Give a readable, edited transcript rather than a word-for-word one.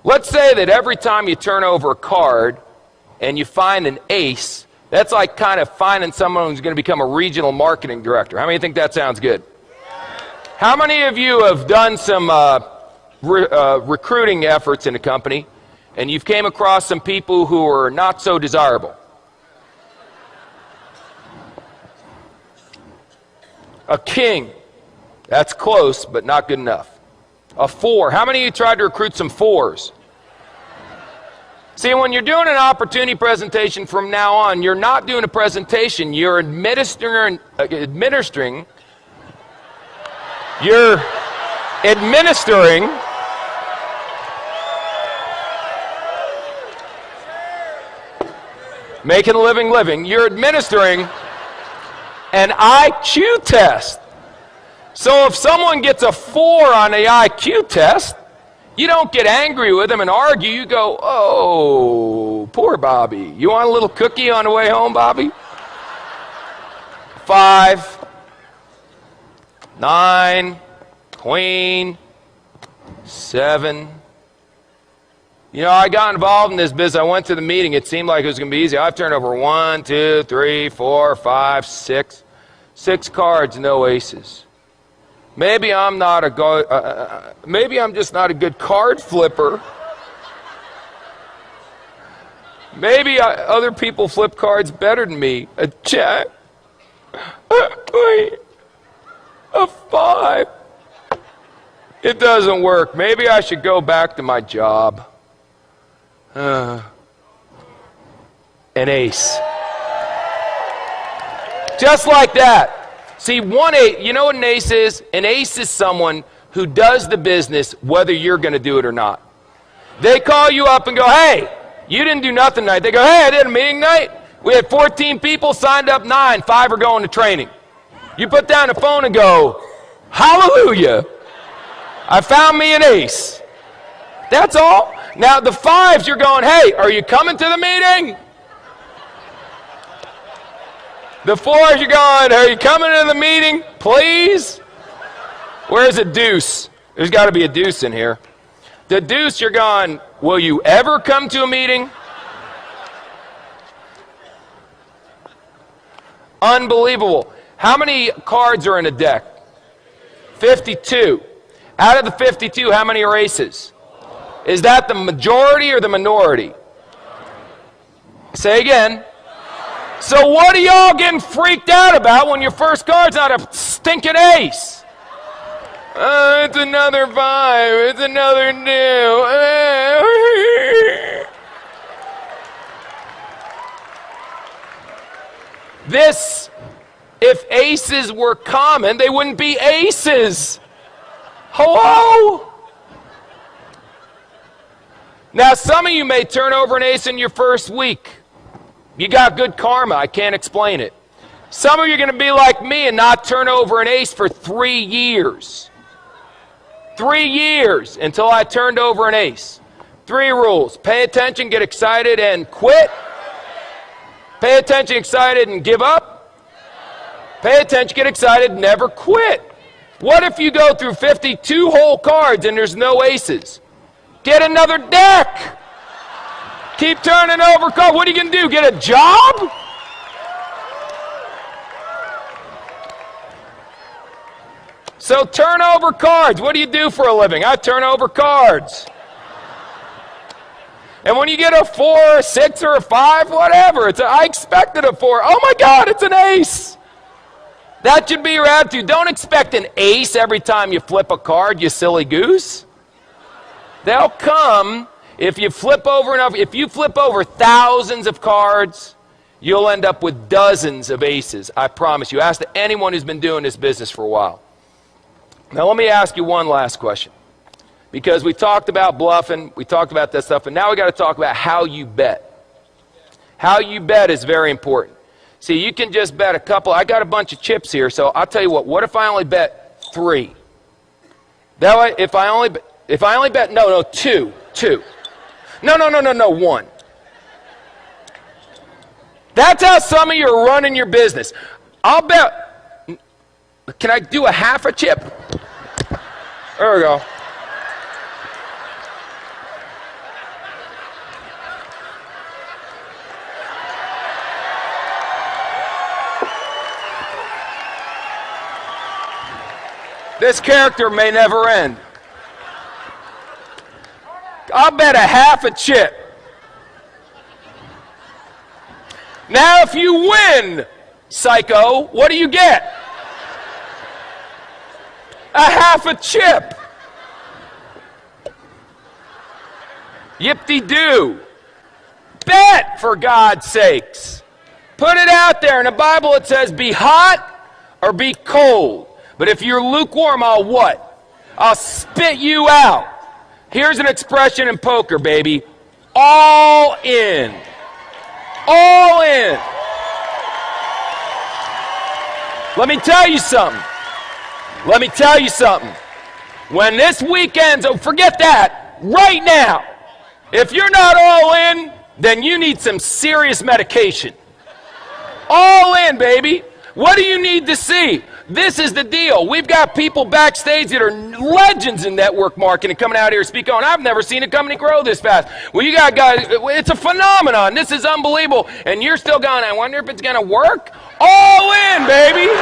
Let's say that every time you turn over a card and you find an ace, that's like kind of finding someone who's going to become a regional marketing director. How many think that sounds good? How many of you have done some recruiting efforts in a company and you've came across some people who are not so desirable? A king. That's close, but not good enough. A 4. How many of you tried to recruit some 4s? See, when you're doing an opportunity presentation from now on, you're not doing a presentation, you're administering making a living, you're administering an IQ test. So if someone gets a 4 on the IQ test, you don't get angry with them and argue. You go, oh, poor Bobby. You want a little cookie on the way home, Bobby? 5, 9, queen, 7. You know, I got involved in this business. I went to the meeting. It seemed like it was going to be easy. I've turned over 1, 2, 3, 4, 5, 6. 6 cards, no aces. Maybe I'm just not a good card flipper. Maybe other people flip cards better than me. A jack. A 5. It doesn't work. Maybe I should go back to my job. An ace. Just like that. See, 1 you know what an ace is? An ace is someone who does the business whether you're going to do it or not. They call you up and go, hey, you didn't do nothing tonight. They go, hey, I did a meeting tonight. We had 14 people, signed up 9, 5 are going to training. You put down the phone and go, hallelujah, I found me an ace. That's all. Now the 5s, you're going, hey, are you coming to the meeting? The 4s, you're going, are you coming to the meeting, please? Where's a deuce? There's got to be a deuce in here. The deuce, you're going, will you ever come to a meeting? Unbelievable. How many cards are in a deck? 52. Out of the 52, how many are aces? Is that the majority or the minority? Say again. So what are y'all getting freaked out about when your first card's not a stinking ace? It's another 5. It's another 2. This, if aces were common, they wouldn't be aces. Hello? Now, some of you may turn over an ace in your first week. You got good karma. I can't explain it. Some of you are going to be like me and not turn over an ace for 3 years. 3 years until I turned over an ace. 3 rules. Pay attention, get excited, and quit. Pay attention, excited, and give up. Pay attention, get excited, never quit. What if you go through 52 whole cards and there's no aces? Get another deck. Keep turning over cards. What are you going to do? Get a job? So turn over cards. What do you do for a living? I turn over cards. And when you get a 4, or a 6, or a 5, whatever, I expected a 4. Oh my God, it's an ace. That should be your attitude. Don't expect an ace every time you flip a card, you silly goose. They'll come if you flip over enough. If you flip over thousands of cards, you'll end up with dozens of aces. I promise you. Ask anyone who's been doing this business for a while. Now let me ask you one last question. Because we talked about bluffing, we talked about that stuff, and now we got to talk about how you bet. How you bet is very important. See, you can just bet a couple. I got a bunch of chips here, so I'll tell you what if I only bet 3? That way, if I only bet, no, 2. No, 1. That's how some of you are running your business. I'll bet, can I do a half a chip? There we go. This character may never end. I'll bet a half a chip. Now if you win, psycho, what do you get? A half a chip. Yip-de-doo. Bet, for God's sakes. Put it out there. In the Bible it says be hot or be cold. But if you're lukewarm, I'll what? I'll spit you out. Here's an expression in poker, baby. All in. All in. Let me tell you something. Let me tell you something. When this weekend's over, forget that. Right now. If you're not all in, then you need some serious medication. All in, baby. What do you need to see? This is the deal. We've got people backstage that are legends in network marketing coming out here speaking on. I've never seen a company grow this fast. Well, you got guys, it's a phenomenon. This is unbelievable. And you're still going, I wonder if it's going to work? All in, baby.